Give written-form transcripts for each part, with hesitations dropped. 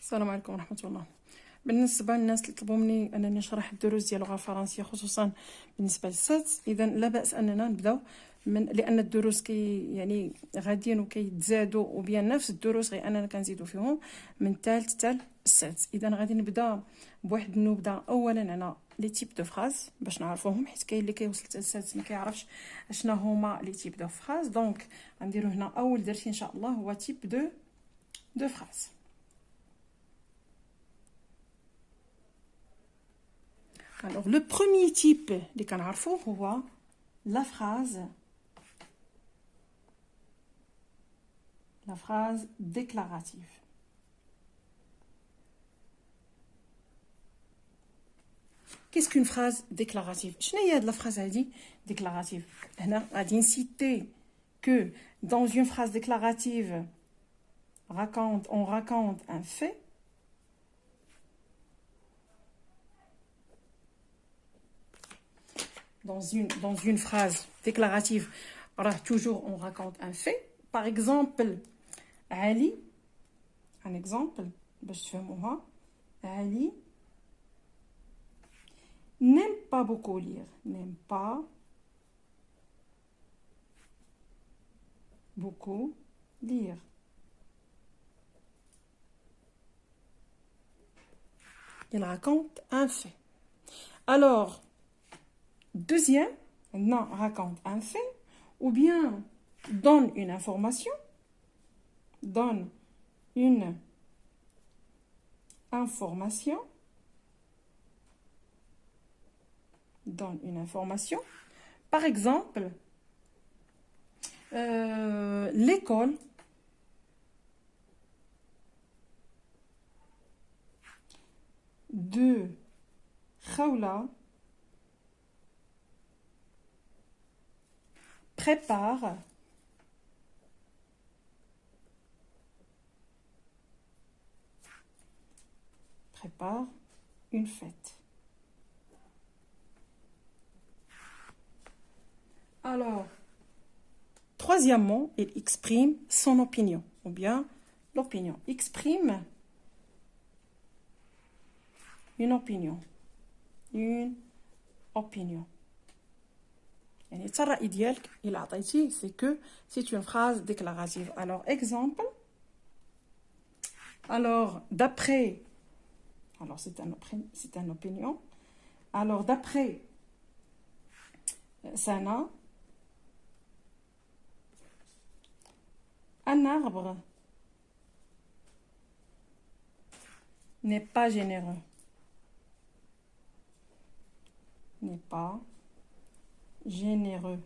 السلام عليكم ورحمة الله. بالنسبة للناس اللي طلبوا مني أنني نشرح الدروس ديال اللغة الفرنسية خصوصا بالنسبة للسات، إذا لا بأس أننا نبداو لأن الدروس يعني غاديين وكيتزادوا، وبيان نفس الدروس غير أننا كنزيدوا فيهم من الثالث حتى السات. إذا غادي نبدا بواحد النبذة أولا على لي تيب دو فراز باش نعرفوهم، حيت كاين اللي كيوصل حتى السادس ما كيعرفش اشنا هما لي تيب دو فراز. دونك غنديرو هنا أول درس إن شاء الله هو تيب دو فراز. Alors, le premier type de canarfo, c'est la phrase déclarative. Qu'est-ce qu'une phrase déclarative? Qu'est-ce que la phrase déclarative? On a cité que dans une phrase déclarative, on raconte un fait. Dans une phrase déclarative, alors toujours on raconte un fait. Par exemple, Ali, un exemple, Ali n'aime pas beaucoup lire, n'aime pas beaucoup lire. Il raconte un fait. Alors, deuxième, non, raconte un fait, ou bien donne une information. Donne une information. Donne une information. Par exemple, l'école de Khawla prépare une fête. Alors, troisièmement, il exprime son opinion, ou bien l'opinion. Exprime une opinion. Une opinion. يعني الرأي ديالك إلا عطيتيه c'est que c'est une phrase déclarative. Alors exemple, alors d'après, alors c'est un opinion. Alors d'après Sana, un arbre n'est pas généreux. N'est pas généreux.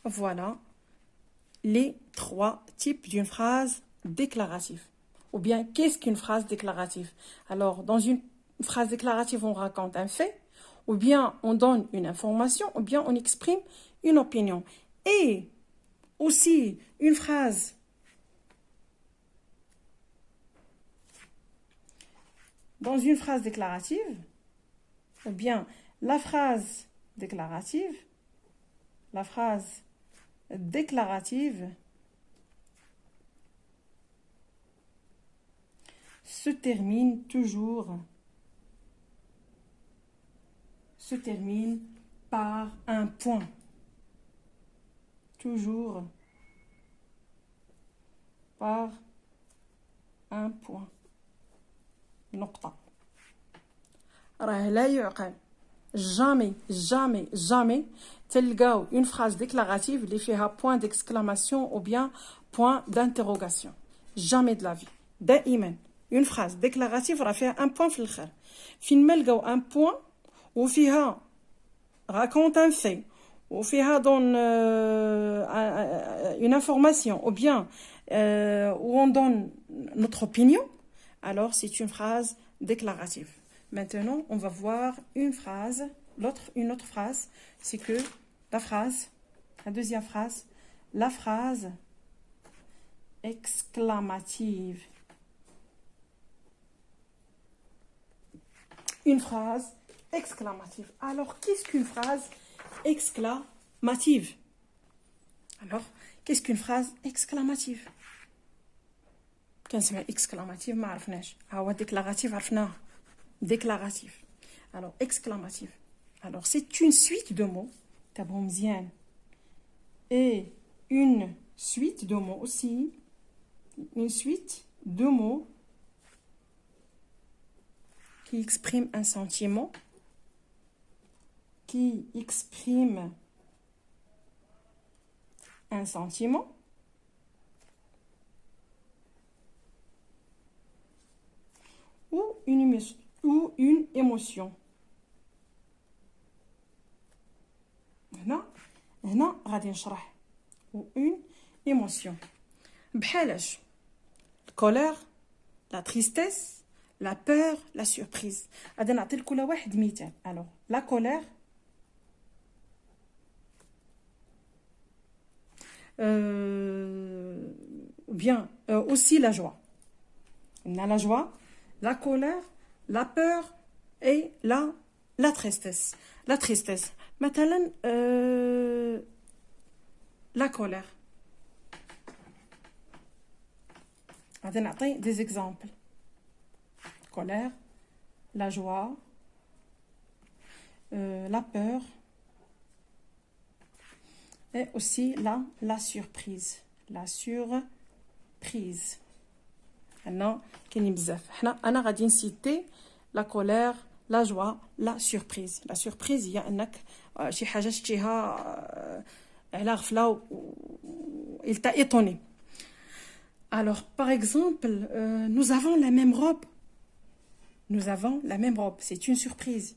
Voilà les trois types d'une phrase déclarative. Ou bien, qu'est-ce qu'une phrase déclarative? Alors, dans une phrase déclarative, on raconte un fait, ou bien on donne une information, ou bien on exprime une opinion. Et aussi, une phrase dans une phrase déclarative, ou bien la phrase déclarative se termine par un point. Toujours par un point. نقطة. راه لا يعقل jamais تلقاو une phrase déclarative اللي فيها point d'exclamation ou bien point d'interrogation. Jamais de la vie. دائما une phrase déclarative راه فيها un point في الآخر. فين ما لقاو un point وفيها raconte un fait وفيها donne une information ou bien où on donne notre opinion, alors c'est une phrase déclarative. Maintenant, on va voir une autre phrase, c'est que la deuxième phrase, la phrase exclamative. Une phrase exclamative. Alors, qu'est-ce qu'une phrase exclamative? Alors, qu'est-ce qu'une phrase exclamative? كنسمع exclamative ما عرفناش. هو déclaratif عرفناه. Déclaratif. Alors, exclamatif. Alors, c'est une suite de mots. تابعوا مزيان. Et une suite de mots aussi. Une suite de mots qui expriment un sentiment, qui exprime un sentiment, ou une émotion. هنا غادي نشرح. ou une émotion. بحالاش colère, la tristesse, la peur, la surprise. غادي نعطي لكل واحد مثال. alors la colère, bien aussi la joie. On a la joie, la colère, la peur et la tristesse. La tristesse. مثلا la colère. غادي نعطي des exemples. Colère, la joie, la peur et aussi la surprise. La surprise. هنا كاينين بزاف. انا غادي نسيتي la colère, la joie, la surprise. La surprise هي انك شي حاجه شتيها على غفله il t'a étonné. Alors par exemple nous avons la même robe. Nous avons la même robe, c'est une surprise.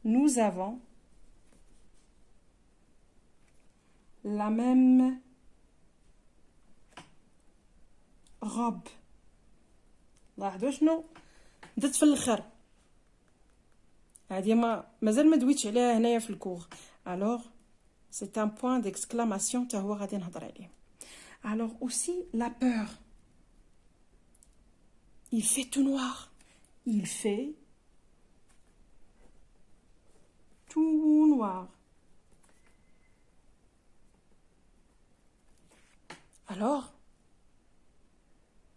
Nous avons la même robe. لاحظوا شنو درت في الاخر. هذه مازال ما دويتش عليها هنايا في الكور. alors c'est un point d'exclamation تا هو غادي نهضر عليه. alors aussi la peur. Il fait tout noir. Il fait tout noir. Alors,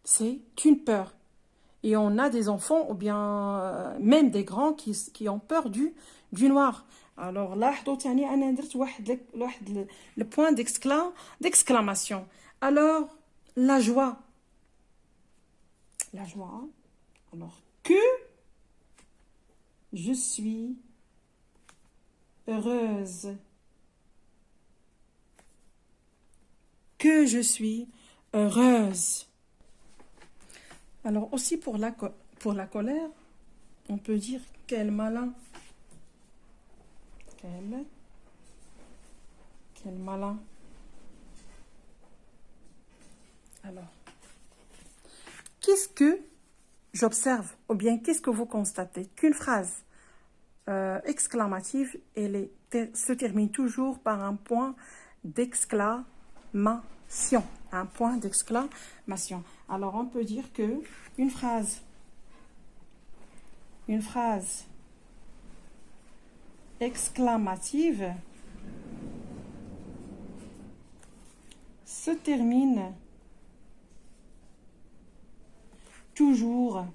c'est une peur. Et on a des enfants ou bien même des grands qui ont peur du noir. Alors là, le point d'exclamation. Alors, la joie. La joie. Alors, que je suis heureuse. Que je suis heureuse. Alors aussi pour la colère, on peut dire quel malin. Quel malin. Alors, qu'est-ce que j'observe ou bien qu'est-ce que vous constatez? Qu'une phrase exclamative, se termine toujours par un point d'exclamation. Un point d'exclamation. Alors on peut dire que une phrase exclamative se termine toujours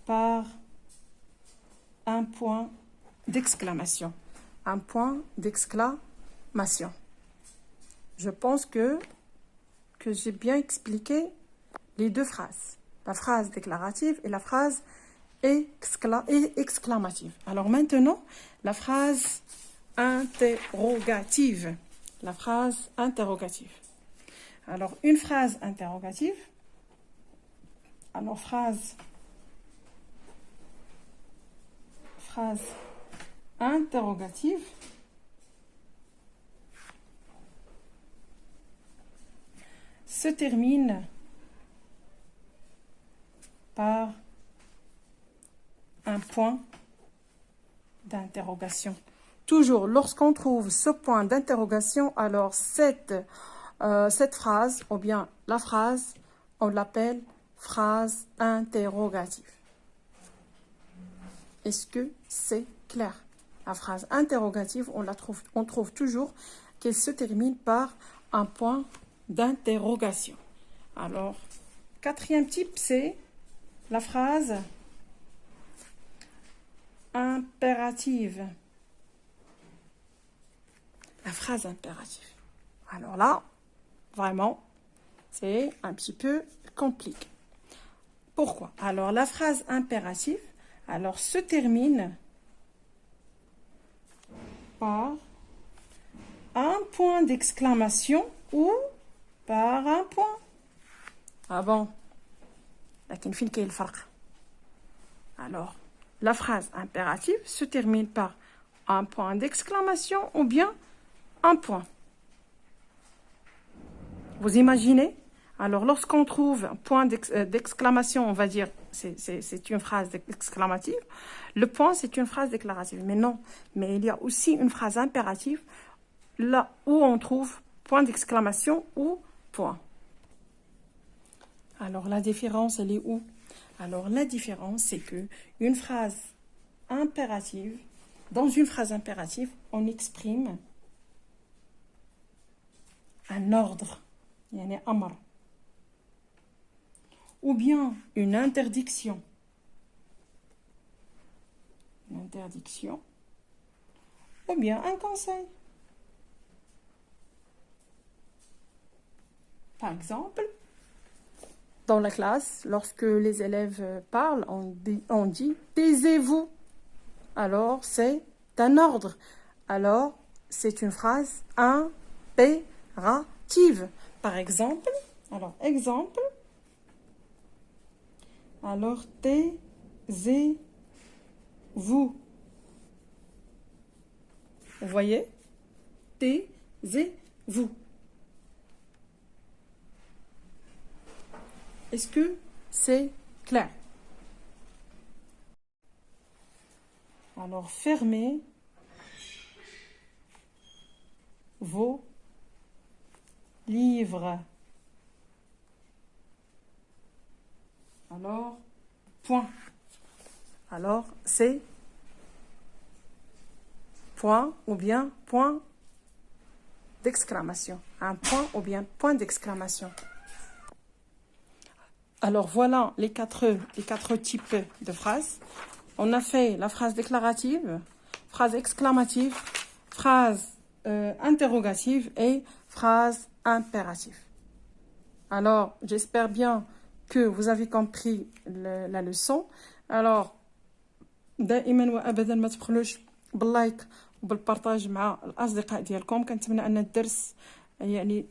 par un point d'exclamation. Un point d'exclamation. Je pense que j'ai bien expliqué les deux phrases. La phrase déclarative et la phrase exclamative. Alors maintenant, la phrase interrogative. La phrase interrogative. Alors, une phrase interrogative. Alors, phrase interrogative. Se termine par un point d'interrogation. Toujours, lorsqu'on trouve ce point d'interrogation, alors cette phrase, ou bien la phrase, on l'appelle phrase interrogative. Est-ce que c'est clair? La phrase interrogative, on trouve toujours qu'elle se termine par un point d'interrogation. Alors, quatrième type, c'est la phrase impérative. La phrase impérative. Alors là, vraiment, c'est un petit peu compliqué. Pourquoi? Alors, la phrase impérative, alors, se termine par un point d'exclamation ou par un point. Ah bon? لكن فين كاين الفرق? Alors, la phrase impérative se termine par un point d'exclamation ou bien un point. Vous imaginez? Alors, lorsqu'on trouve un point d'exclamation, on va dire, c'est une phrase exclamative. Le point, c'est une phrase déclarative. Mais non, mais il y a aussi une phrase impérative, là où on trouve point d'exclamation ou point. Alors, la différence, elle est où? Alors, la différence, c'est que une phrase impérative, dans une phrase impérative, on exprime un ordre, يعني أمر, ou bien une interdiction. Une interdiction, ou bien un conseil. Par exemple, dans la classe, lorsque les élèves parlent, on dit « taisez-vous ». Alors, c'est un ordre. Alors, c'est une phrase impérative. Par exemple, exemple. Alors, taisez-vous. Vous voyez? Taisez-vous. Est-ce que c'est clair? Alors, fermez vos livres. Alors, point. Alors, c'est point ou bien point d'exclamation. Un point ou bien point d'exclamation. Alors, voilà les quatre types de phrases. On a fait la phrase déclarative, phrase exclamative, phrase interrogative et phrase impérative. Alors, j'espère bien que vous avez compris la leçon. Alors, دائما وابدا ما تبخلوش باللايك وبالبارطاج مع الاصدقاء ديالكم. كنتمنى ان الدرس يعني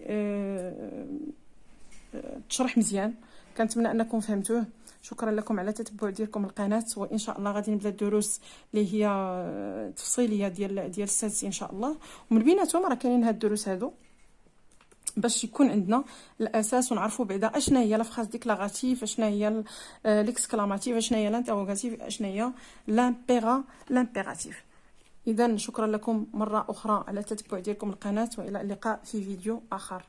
تشرح مزيان. كنتمنى انكم فهمتوه. شكرا لكم على تتبع ديالكم القناه، وان شاء الله غادي نبدا الدروس اللي هي تفصيليه ديال السادس ان شاء الله. ومن بيناتهم راه كاينين هاد الدروس هادو باش يكون عندنا الاساس ونعرفوا بعدا اشنا هي لا فراز ديكلاراتيف، اشنا هي ليكسكلاماتيف، اشنا هي لانتروغاتيف، اشنا هي لامبيراتيف. اذا شكرا لكم مره اخرى على تتبع ديالكم القناه، والى اللقاء في فيديو اخر.